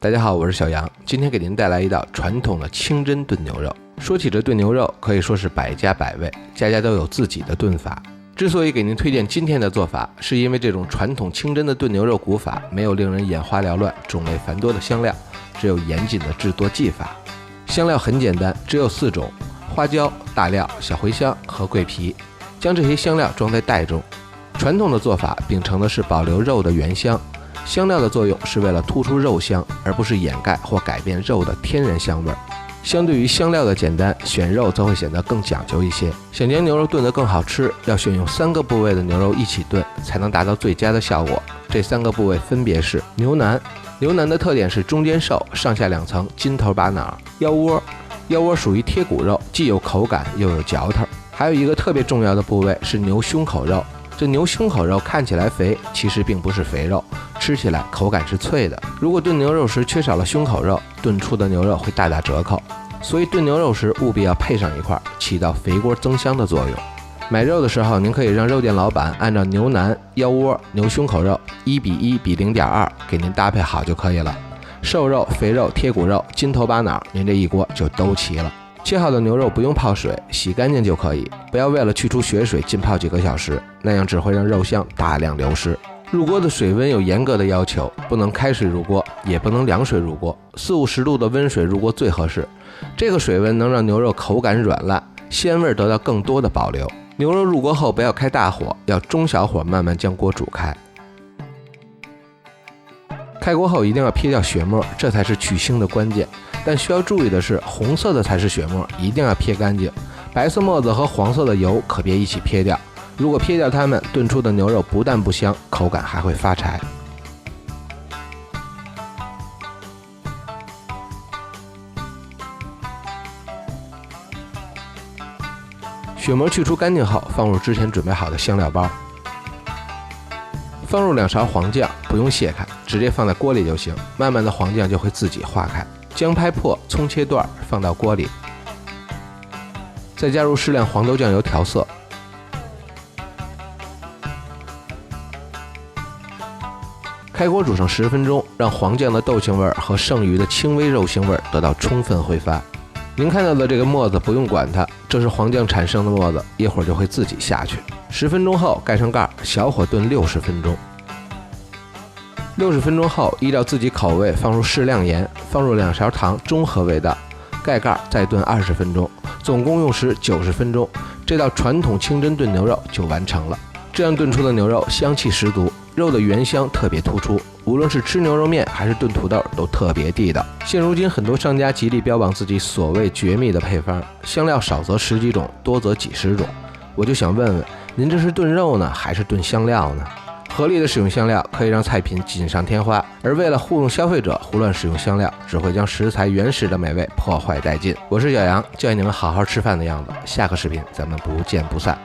大家好，我是小杨，今天给您带来一道传统的清真炖牛肉。说起这炖牛肉，可以说是百家百味，家家都有自己的炖法。之所以给您推荐今天的做法，是因为这种传统清真的炖牛肉古法没有令人眼花缭乱、种类繁多的香料，只有严谨的制作技法。香料很简单，只有4种：花椒、大料、小茴香和桂皮。将这些香料装在袋中。传统的做法秉承的是保留肉的原香。香料的作用是为了突出肉香，而不是掩盖或改变肉的天然香味。相对于香料的简单，选肉则会显得更讲究一些。想将牛肉炖得更好吃，要选用3个部位的牛肉一起炖，才能达到最佳的效果。这3个部位分别是牛腩。牛腩的特点是中间瘦，上下2层，筋头把脑。腰窝。腰窝属于贴骨肉，既有口感又有嚼头。还有一个特别重要的部位是牛胸口肉。这牛胸口肉看起来肥，其实并不是肥肉，吃起来口感是脆的。如果炖牛肉时缺少了胸口肉，炖出的牛肉会大打折扣。所以炖牛肉时务必要配上一块，起到肥锅增香的作用。买肉的时候，您可以让肉店老板按照牛腩、腰窝、牛胸口肉1:1比0.2给您搭配好就可以了。瘦肉、肥肉、贴骨肉、筋头把脑，您这一锅就都齐了。切好的牛肉不用泡水，洗干净就可以，不要为了去除血水浸泡几个小时，那样只会让肉香大量流失。入锅的水温有严格的要求，不能开水入锅，也不能凉水入锅，40-50度的温水入锅最合适。这个水温能让牛肉口感软烂，鲜味得到更多的保留。牛肉入锅后不要开大火，要中小火慢慢将锅煮开。开锅后一定要撇掉血沫，这才是去腥的关键。但需要注意的是，红色的才是血沫，一定要撇干净。白色沫子和黄色的油可别一起撇掉，如果撇掉它们，炖出的牛肉不但不香，口感还会发柴。血沫去除干净后，放入之前准备好的香料包。放入2勺黄酱，不用卸开，直接放在锅里就行，慢慢的黄酱就会自己化开。姜拍破，葱切段，放到锅里，再加入适量黄豆酱油调色。开锅煮上10分钟，让黄酱的豆腥味和剩余的轻微肉腥味得到充分挥发。您看到的这个沫子不用管它，这是黄酱产生的沫子，一会儿就会自己下去。10分钟后盖上盖，小火炖60分钟。60分钟后，依照自己口味放入适量盐，放入2勺糖，中和味道，盖盖再炖20分钟，总共用时90分钟。这道传统清真炖牛肉就完成了。这样炖出的牛肉香气十足，肉的原香特别突出，无论是吃牛肉面还是炖土豆都特别地道。现如今很多商家极力标榜自己所谓绝密的配方，香料少则10几种，多则几十种。我就想问问，您这是炖肉呢，还是炖香料呢？合理的使用香料可以让菜品锦上添花，而为了糊弄消费者胡乱使用香料，只会将食材原始的美味破坏殆尽。我是小杨，教你们好好吃饭的样子。下个视频咱们不见不散。